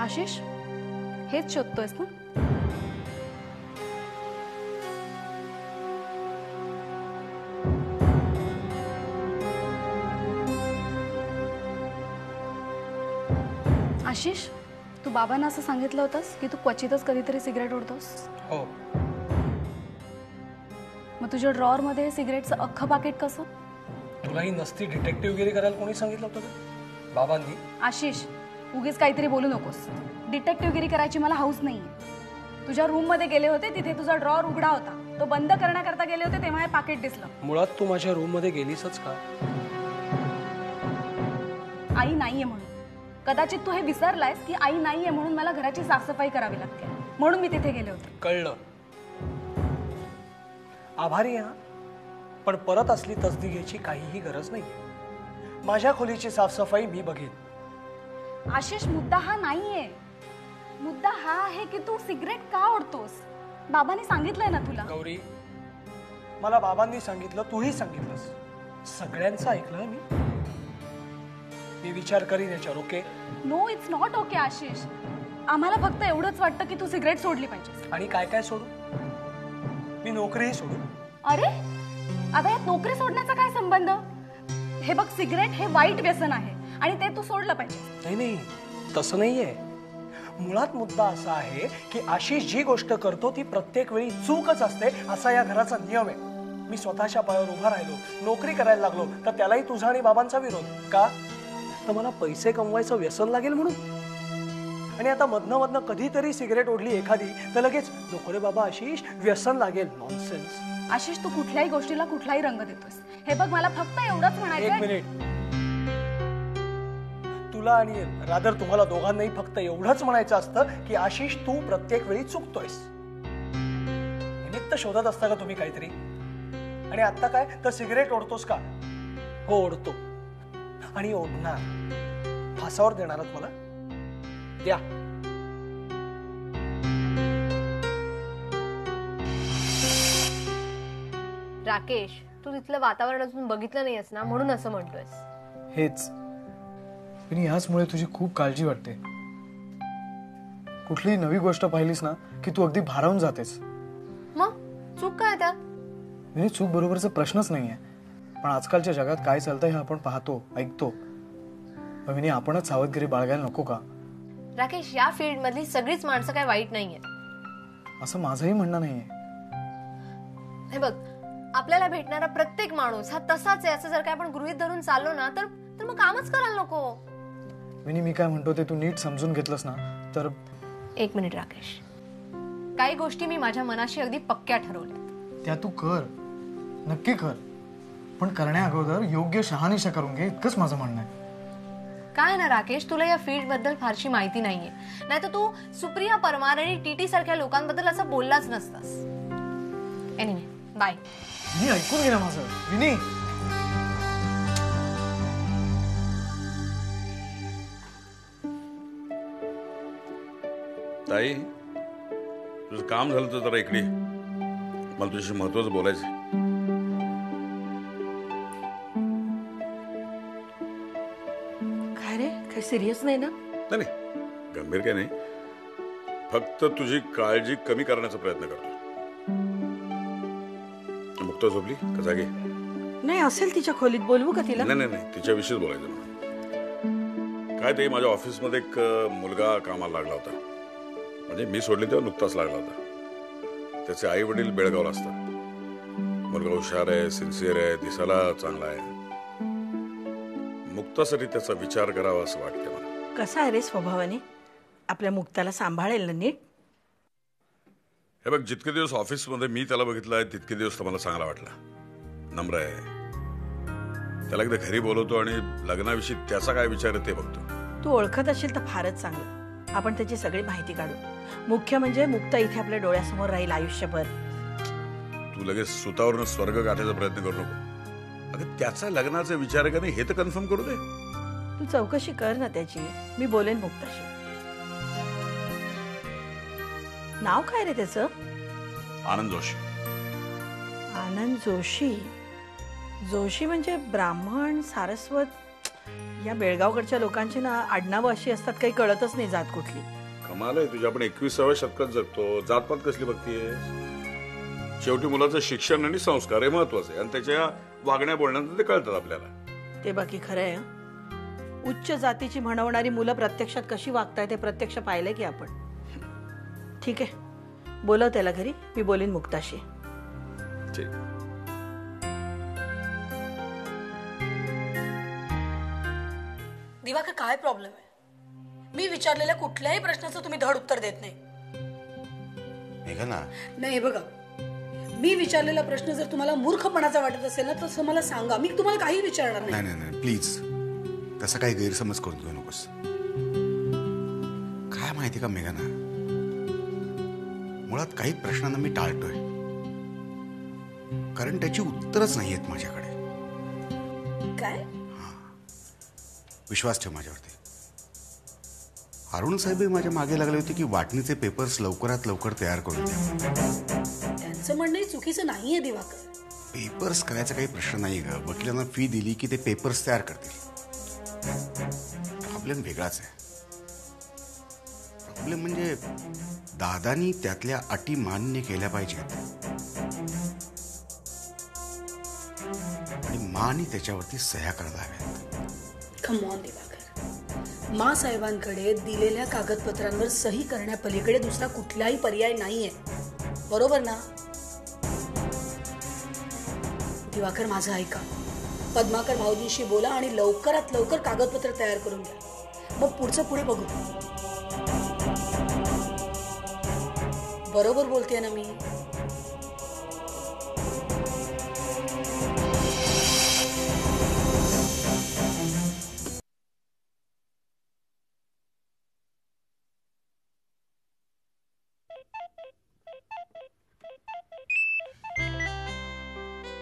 आशिष, हेच शोधतोयस ना? आशिष, तू बाबांना असं सांगितलं होतंस की तू क्वचितच कधीतरी सिगरेट ओढतोस? हो. मग तुझ्या ड्रॉअर मध्ये सिगरेटचं अख्खं पाकिट कसं? तुलाही नसती डिटेक्टिव्हगिरी करायला कोणी सांगितलं होतं का? बाबांनी. आशिष, उगीच काहीतरी बोलू नकोस. डिटेक्टिव्हगिरी करायची मला हौस नाहीये. तुझ्या रूम मध्ये गेले होते, तिथे तुझा ड्रॉअर उघडा होता. तो बंद करण्याकरता गेले होते तेव्हा हे पाकिट दिसलं. मुळात तू माझ्या रूम मध्ये गेलीसच का? आई नाहीये म्हणून. कदाचित तू हे विसरलायस की आई नाहीये म्हणून मला घराची साफसफाई करावी लागते, म्हणून मी तिथे गेले होते. कळलं. आभारी आहे, पण परत असली तसदी घ्यायची काहीही गरज नाही. माझ्या खोलीची साफसफाई मी बघेन. आशिष, मुद्दा हा नाहीये. मुद्दा हा आहे की तू सिगरेट का ओढतोस? बाबांनी सांगितलंय ना तुला. गौरी, मला बाबांनी सांगितलं, तूही सांगितलंस, सगळ्यांचं ऐकलं मी विचार करीन याच्यावर. Okay? No, it's not okay Ashish. आम्हाला फक्त एवढंच वाटतं की तू सिगरेट सोडली पाहिजे. आणि काय काय सोडू? मी नोकरीही सोडू? अरे, आता यात नोकरी सोडण्याचा काय संबंध? हे बघ, सिगरेट हे वाईट व्यसन आहे आणि ते तू सोडलं पाहिजे. नाही, तसं नाहीये. मुळात मुद्दा असा आहे की आशिष जी गोष्ट करतो ती प्रत्येक वेळी चूकच असते, असा या घराचा नियम आहे. मी स्वतःच्या पायावर उभा राहिलो, नोकरी करायला लागलो, तर त्यालाही तुझा आणि बाबांचा विरोध का? तर मला पैसे कमवायचं व्यसन लागेल म्हणून. आणि आता मधनं कधीतरी सिगरेट ओढली एखादी तर लगेच नको रे बाबा आशिष, व्यसन लागेल. नॉनसेन्स. आशिष, तू कुठल्याही गोष्टीला कुठलाही रंग देतोस. हे बघ, मला फक्त एवढंच म्हणायचं. एक मिनिट. तुला आणि रादर तुम्हाला दोघांनाही फक्त एवढंच म्हणायचं असतं की आशिष, तू प्रत्येक वेळी चुकतोयस. निमित्त शोधत असता का तुम्ही काहीतरी? आणि आता काय तर सिगरेट ओढतोस का? हो, ओढतो आणि ओढणार. फासावर देणार मला? द्या. राकेश, तू तिथलं वातावरण अजून बघितलं नाहीस ना, म्हणून असं म्हणतोयस. हेच विनी, ह्याचमुळे तुझी खूप काळजी वाटते. कुठलीही नवी गोष्ट पाहिलीस ना की तू अगदी भारावून जातेस. मग चूक काय त्यात? विनी, चूक बरोबरचा प्रश्नच नाहीये, पण आजकालच्या जगात काय चालतंय हे आपण पाहतो, ऐकतो. विनी, आपणच सावधगिरी बाळगायला नको का? राकेश, या फील्ड मधली सगळीच माणसं काय वाईट नाहीये. असं माझंही म्हणणं नाहीये. हे बघ, आपल्याला भेटणारा प्रत्येक माणूस हा तसाच आहे असं जर काय आपण गृहीत धरून चाललो ना तर मग कामच करायला नको. विनी, मी काय म्हणतो ते तू नीट समजून घेतलंस ना तर. एक मिनिट राकेश, काही गोष्टी मी माझ्या मनाशी अगदी पक्क्या ठरवल्या. त्या तू कर, नक्की कर, पण करण्या अगोदर योग्य शहानिशा करून घे, इतकंच माझं म्हणणं आहे. काय ना राकेश, तुला या फील्ड बद्दल फारशी माहिती नाहीये, नाहीतर तू सुप्रिया परमार आणि टीटी सारख्या लोकांबद्दल असं बोललाच नसतास. Anyway, bye. विनी, ऐकून घे ना माझं. विनी, ताई, तुझं काम झालं तर जरा इकडे. मला तुझ्याशी महत्वाचं बोलायचं. काय रे, काही सिरियस नाही ना? नाही, गंभीर काय नाही, फक्त तुझी काळजी कमी करण्याचा प्रयत्न करतो. मुक्ता झोपली का जागे? नाही, असेल तिच्या खोलीत. बोलवू का तिला? नाही, तिच्याविषयीच बोलायचं मला. काय ते, माझ्या ऑफिसमध्ये एक मुलगा कामाला लागला होता. म्हणजे मी सोडली तेव्हा नुकताच लागला होता. त्याचे आई वडील बेळगावला असतात. मुलगा हुशार आहे, सिन्सिअर आहे, दिसायला चांगला आहे. मुक्तासाठी त्याचा विचार करावा असं वाटतं मला. कसा आहे रे स्वभावाने? आपल्या मुक्ताला सांभाळेल ना नीट? हे बघ, जितके दिवस ऑफिसमध्ये मी त्याला बघितलंय तितके दिवस तर मला चांगला वाटला. नम्र आहे. त्याला एकदा घरी बोलवतो आणि लग्नाविषयी त्याचा काय विचार आहे ते बघतो. तू ओळखत असेल तर फारच चांगलं. आपण त्याची सगळी माहिती काढू. मुख्य म्हणजे मुक्ता इथे आपल्या डोळ्यासमोर राहील आयुष्यभर. तू लगेच सुतावरून स्वर्ग गाठायचा प्रयत्न करू नको. अगं, त्याचा लग्नाचा विचार आहे का नाही हे तर कन्फर्म करू दे. तू चौकशी कर ना त्याची. मी बोलेन मुक्ताशी. नाव काय रे त्याचं? आनंद जोशी. आनंद जोशी. जोशी म्हणजे ब्राह्मण, सारस्वत या बेळगावकडच्या लोकांची ना आडनावं अशी असतात, काही कळतच नाही जात कुठली. कमाल आहे तुझी. आपण 21व्या शतकात जगतो. जातपात कसली बघतीये? शेवटी मुलाचं शिक्षण आणि संस्कार हे महत्वाचं आहे आणि त्याच्या वागण्या बोलण्यात ते कळतात आपल्याला. ते बाकी खरं आहे हं. उच्च जातीची म्हणवणारी मुलं प्रत्यक्षात कशी वागतायत ते प्रत्यक्ष पाहिलंय की आपण. ठीक आहे, बोलव त्याला घरी, मी बोलीन मुक्ताशी. ठीक. दिवाकर, काय प्रॉब्लेम आहे? मी विचारलेल्या कुठल्याही प्रश्नाचं तुम्ही धड उत्तर देत नाही. मेघना, नाही बघा, मी विचारलेला प्रश्न जर तुम्हाला मूर्खपणाचा वाटत असेल ना तर मला सांगा, मी तुम्हाला काही विचारणार नाही. नाही नाही प्लीज, तसा काही गैरसमज करून घेऊ नकोस. काय माहिती का मेघना, मुळात काही प्रश्नांना मी टाळतोय कारण त्याची उत्तरच नाही आहेत माझ्याकडे. काय? विश्वास ठेव माझ्यावरती. अरुण साहेब माझ्या मागे लागले होते की वाटणीचे पेपर्स लवकरात लवकर तयार करून द्या. त्यांचं म्हणणं चुकीचं नाहीये दिवाकर. पेपर्स करायचा काही प्रश्न नाही ग. वकिलांना फी दिली की ते पेपर्स तयार करतील. प्रॉब्लेम वेगळाच आहे. प्रॉब्लेम म्हणजे दादानी त्यातल्या अटी मान्य केल्या पाहिजेत आणि मानी त्याच्यावरती सह्या करायला हव्यात. कम ऑन दिवाकर, मा साहेबांकडे दिलेल्या कागदपत्रांवर सही करण्यापलीकडे दुसरा कुठलाही पर्याय नाहीये, बरोबर ना? दिवाकर, माझं ऐका. पद्माकर भाऊजींशी बोला आणि लवकरात लवकर कागदपत्र तयार करून द्या. मग पुढचं पुढे बघू. बरोबर बोलतेय ना मी?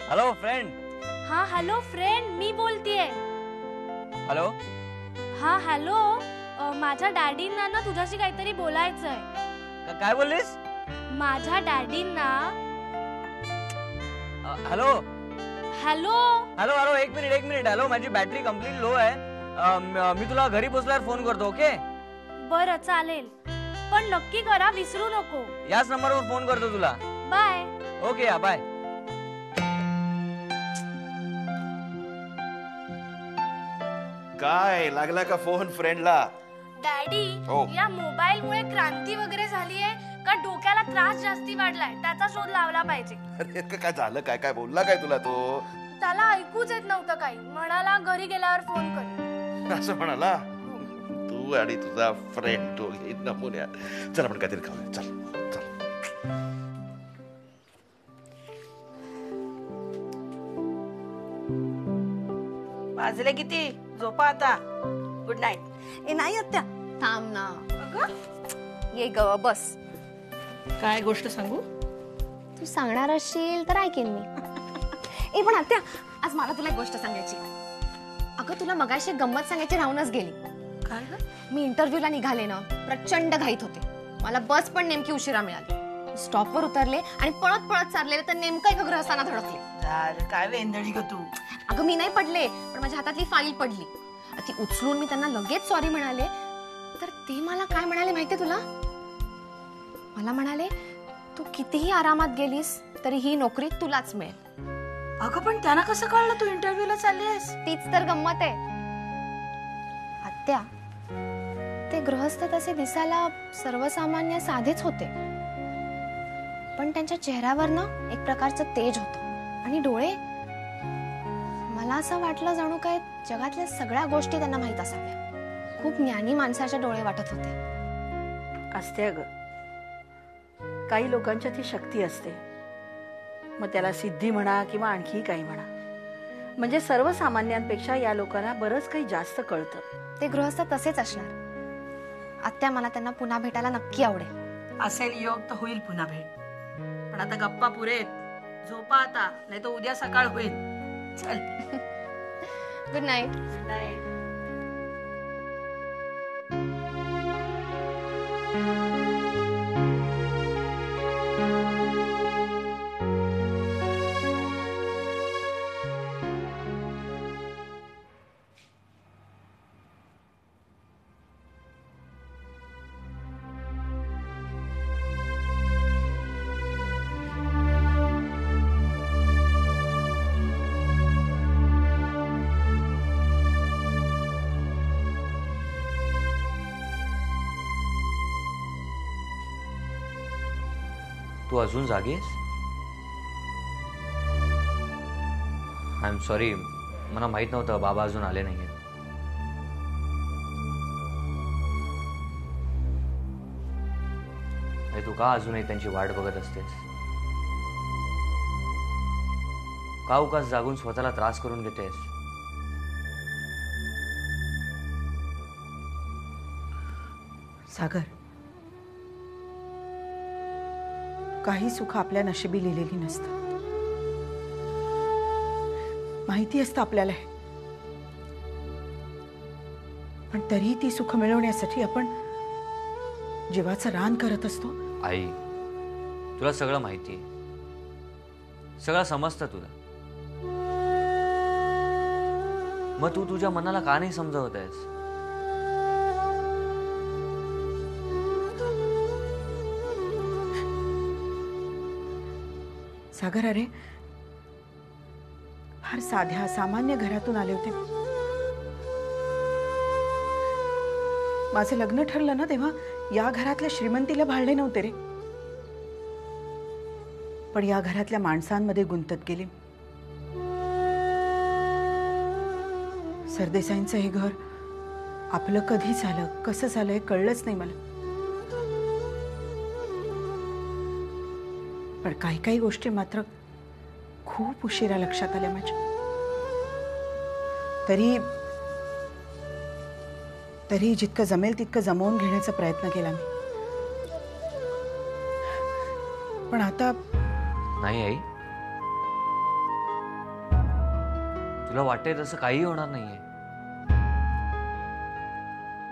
Hello friend. हाँ हॅलो फ्रेंड, मी बोलतीये. हॅलो. हाँ हॅलो, माझ्या डॅडींना ना तुझ्याशी काहीतरी बोलायचंय. काय बोललीस? माझ्या डॅडींना. हॅलो हॅलो हॅलो हॅलो, एक मिनिट. हॅलो, माझी बॅटरी कंप्लीट लो आहे. मी तुला घरी पोहोचल्यावर फोन करतो. ओके? बरं चालेल, पण नक्की करा, विसरू नको. याच नंबरवर फोन करतो तुला. बाय. ओके, या बाय. काय लागला का फोन फ्रेंडला? डॅडी, हो. या मोबाईल मुळे क्रांती वगैरे झालीये का डोक्याला त्रास जास्ती वाढलाय? त्याचा शोध लावला पाहिजे. अरे काय झालं? काय काय बोलला काय तुला तो? त्याला ऐकूच येत नव्हतं काही. म्हणाला घरी गेल्यावर फोन कर. असं म्हणाला? तू आणि तुझा फ्रेंड दोघे नमुन्या. चल आपण काहीतरी खाऊया. चल चल. वाजले किती? झोपा आता. Good night. ए नाही आत्या, थांब ना. ये ग बस. काय गोष्ट सांगू? तू सांगणार असशील तर ऐकेन मी. ए पण आत्या, आज मला तुला एक गोष्ट सांगायची. अगं तुला मगाशी गंमत सांगायची राहूनच गेली. काय ग? मी इंटरव्ह्यूला निघाले ना, प्रचंड घाईत होते. मला बस पण नेमकी उशिरा मिळाली. स्टॉपवर उतरले आणि पळत पळत चाललेले तर नेमकं एका ग्रहस्थानात धडकले. काय वेंदळी ग तू? अगं मी नाही पडले, पण माझ्या हातातली फाईल पडली. ती उचलून मी त्यांना लगेच सॉरी म्हणाले, तर ते मला काय म्हणाले माहितीये तुला? मला म्हणाले, तू कितीही आरामात गेलीस तरी ही नोकरी तुलाच मिळेल. अगं पण त्यांना कसं कळलं तू इंटरव्ह्यूला चालली आहेस? तीच तर गंमत आहे आत्या. ते गृहस्थ तसे दिसायला सर्वसामान्य साधेच होते, पण त्यांच्या चेहऱ्यावर ना एक प्रकारचं तेज होतं आणि डोळे. मला असं वाटलं जणू काय जगातल्या सगळ्या गोष्टी त्यांना माहित असाव्या. खूप ज्ञानी माणसाचे डोळे वाटत होते. असते अगं, काही लोकांच्यात ही शक्ती असते. मग त्याला सिद्धी म्हणा किंवा आणखी काही म्हणा, म्हणजे सर्वसामान्यांपेक्षा या लोकांना बरंच काही जास्त कळतं. ते गृहस्थ तसेच असणार आत्या. मला त्यांना पुन्हा भेटायला नक्की आवडेल. असेल योग तर होईल पुन्हा भेट. पण आता गप्पा पुरेत. झोपा आता, नाही तर उद्या सकाळ होईल. चल. Good night. Good night. तू अजून जागी आहेस? आय एम सॉरी, मला माहित नव्हतं बाबा अजून आले नाहीये. तू का अजूनही त्यांची वाट बघत असतेस? का उगाच जागून स्वतःला त्रास करून घेतेस? सागर, काही सुख आपल्या नशिबी लिहिलेली नसतात. माहिती असतं आपल्याला हे, पण तरीही ती सुख मिळवण्यासाठी आपण जीवाचं रान करत असतो. आई, तुला सगळं माहिती आहे, सगळं समजतं तुला. मग तू तुझ्या मनाला का नाही समजावत आहेस? सागर, अरे फार साध्या सामान्य घरातून आले होते. माझं लग्न ठरलं ना तेव्हा या घरातल्या श्रीमंतीला भाळले नव्हते रे, पण या घरातल्या माणसांमध्ये गुंतत गेले. सरदेसाईंचं हे घर आपलं कधी झालं, कसं झालं हे कळलंच नाही मला. पण काही काही गोष्टी मात्र खूप उशिरा लक्षात आल्या माझ्या. तरी जितकं जमेल तितकं जमवून घेण्याचा प्रयत्न केला मी. पण आता नाही आई, तुला वाटतंय तसं काही होणार नाहीये.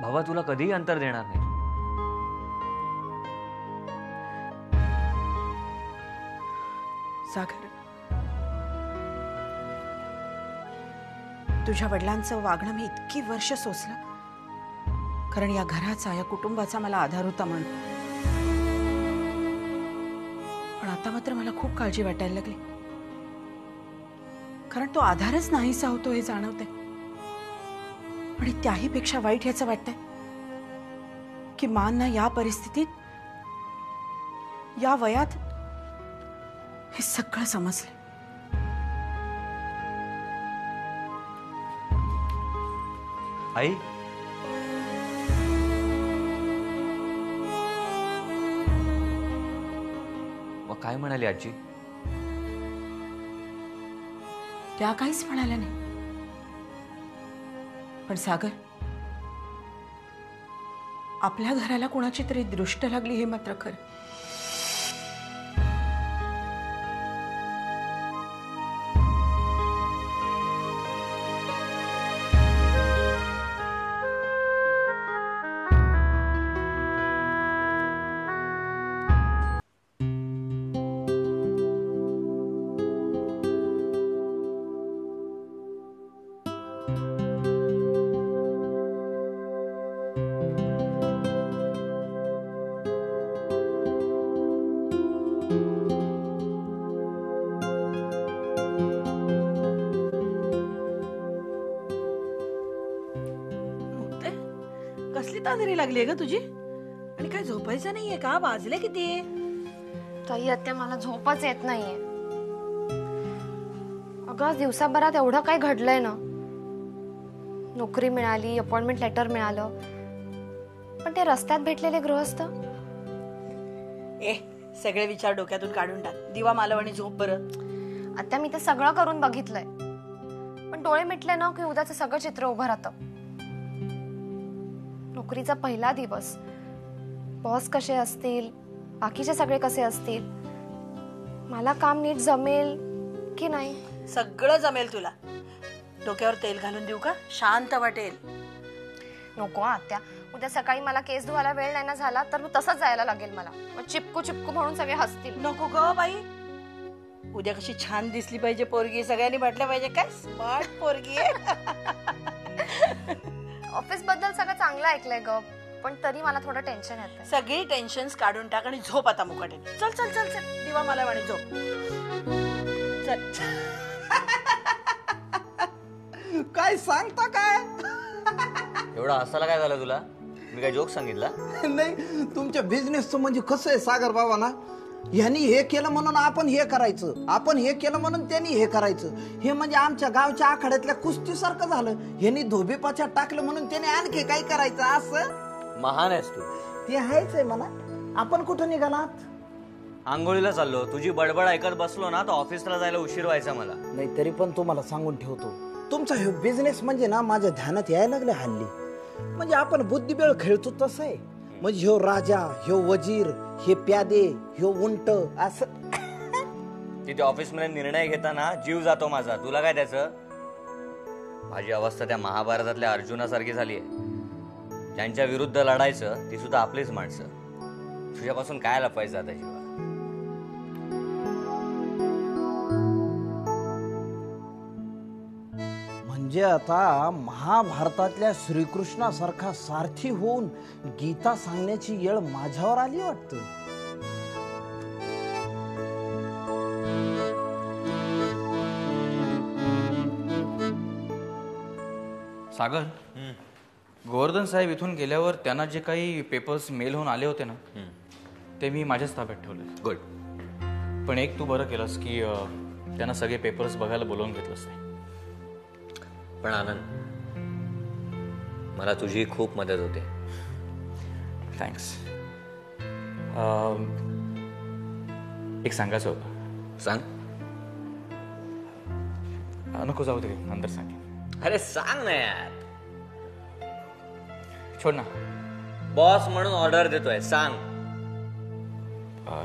बाबा तुला कधीही अंतर देणार नाही. सागर, तुझ्या वडिलांचं वागणं मी इतकी वर्ष सोसलं, कारण या घराचा, या कुटुंबाचा मला आधार होता म्हणून. पण आता मात्र मला खूप काळजी वाटायला लागली, कारण तो आधारच नाहीसा होतो हे जाणवतंय. आणि त्याही पेक्षा वाईट याचं वाटतंय की मानना या परिस्थितीत, या वयात हे सगळं समजलं. आई, मग काय म्हणाली आजी? त्या काहीच म्हणाल्या नाही. पण सागर, आपल्या घराला कोणाची तरी दृष्ट लागली हे मात्र खरं. कसली तांदरी लागली ग तुझी? आणि काय झोपायचं नाहीये का? वाजले किती? ताई आत्या, मला झोपच येत नाहीये. अगं आज दिवसाभरात एवढं काय घडलंय ना. नोकरी मिळाली, अपॉइंटमेंट लेटर मिळालं, पण ते रस्त्यात भेटलेले गृहस्थ. सगळे विचार डोक्यातून काढून टाक. दिवा मालव आणि झोप बरं. आत्या, मी ते सगळं करून बघितलंय, पण डोळे मिटले ना की उद्याचं सगळं चित्र उभं राहतं. नोकरीचा पहिला दिवस, बॉस कसे असतील, बाकीचे सगळे कसे असतील, मला काम नीट जमेल की नाही? सगळं जमेल तुला. डोक्यावर तेल घालून देऊ का? शांत वाटेल. नको आत्या, उद्या सकाळी मला केस धुवायला वेळ नाही ना झाला तर मग तसंच जायला लागेल मला. मग चिपकू चिपकू म्हणून सगळे हसतील. नको ग बाई, उद्या कशी छान दिसली पाहिजे पोरगी, सगळ्यांनी म्हटलं पाहिजे काय स्मार्ट पोरगी आहे. ऑफिस बद्दल सगळं चांगलं ऐकलंय ग, पण तरी मला थोडं टेन्शन येतं. सगळी टेन्शन्स काढून टाक आणि झोप आता मुकाटे. चल चल चल चल, दिवा मला आणि झोप. चल. काय सांगता काय? एवढा हसायला काय झालं तुला? मी काय जोक सांगितला? नाही, तुमच्या बिझनेसचं म्हणजे कसं आहे सागर बाबा ना, ह्यांनी हे केलं म्हणून आपण हे करायचं, आपण हे केलं म्हणून त्यांनी हे करायचं. हे म्हणजे आमच्या गावच्या आखाड्यातल्या कुस्तीसारखं झालं. ह्यांनी धोबीपाच्यात टाकलं म्हणून त्याने आणखी काय करायचं असं. महान आहेस तू. ते आहेच आहे म्हणा. आपण कुठं निघालात? आंघोळीला चाललो. तुझी बडबड ऐकत बसलो ना तर ऑफिसला जायला उशीर व्हायचा मला. नाही तरी पण तुम्हाला सांगून ठेवतो, तुमचा हे बिझनेस म्हणजे ना माझ्या ध्यानात यायला लागले हल्ली. म्हणजे आपण बुद्धिबळ खेळतो तसं आहे. म्हणजे ह्यो राजा, ह्यो वजीर, हे प्यादे, ह्यो उंट असं. तिथे ऑफिसमध्ये निर्णय घेताना जीव जातो माझा. तुला काय त्याचं? माझी अवस्था त्या महाभारतातल्या अर्जुनासारखी झाली आहे. ज्यांच्या विरुद्ध लढायचं ती सुद्धा आपलीच माणसं. तुझ्यापासून काय लपायचं आता जीवा? म्हणजे आता महाभारतातल्या श्रीकृष्णासारखा सारथी होऊन गीता सांगण्याची वेळ माझ्यावर आली वाटतं. सागर, गोवर्धन साहेब इथून गेल्यावर त्यांना जे काही पेपर्स मेल होऊन आले होते ना ते मी माझ्याच ताब्यात ठेवले. गुड. पण एक तू बरं केलंस की त्यांना सगळे पेपर्स बघायला बोलावून घेतलंस नाही. पण आनंद, मला तुझी खूप मदत होते. थँक्स. एक सांगायचं होतं. सांग. नको जाऊ दे, नंतर सांग. अरे सांग ना यार. छोड ना. बॉस म्हणून ऑर्डर देतोय, सांग.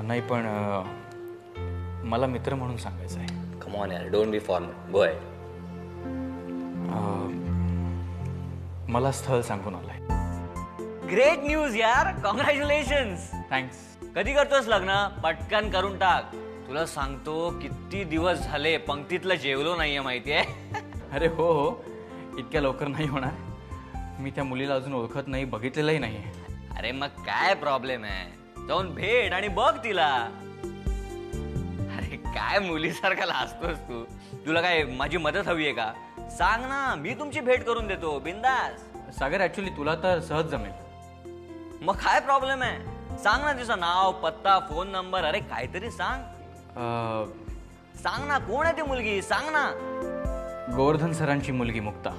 नाही पण मला मित्र म्हणून सांगायचं आहे. कम ऑन यार, don't be formal. Go ahead. मला स्थळ सांगून आलंय. ग्रेट न्यूज यार. कॉंग्रॅच्युलेशन्स. थँक्स. कधी करतोस लग्न? पटकन करून टाक. तुला सांगतो किती दिवस झाले पंक्तीतलं जेवलो नाहीये माहितीये. अरे हो हो, इतक्या लवकर नाही होणार. मी त्या मुलीला अजून ओळखत नाही, बघितलेलंही नाहीये. अरे मग काय प्रॉब्लेम आहे? जाऊन भेट आणि बघ तिला. अरे काय मुलीसारखा लाजतोस तू? तुला काय माझी मदत हवी आहे का? सांग ना, मी तुमची भेट करून देतो बिंदास. सागर, ऍक्च्युली तुला तर सहज जमेल. मग काय प्रॉब्लेम आहे? सांग ना तिचं नाव, पत्ता, फोन नंबर. अरे काहीतरी सांग. सांग ना, कोण आहे ती मुलगी? सांग ना. गोवर्धन सरांची मुलगी मुक्ता.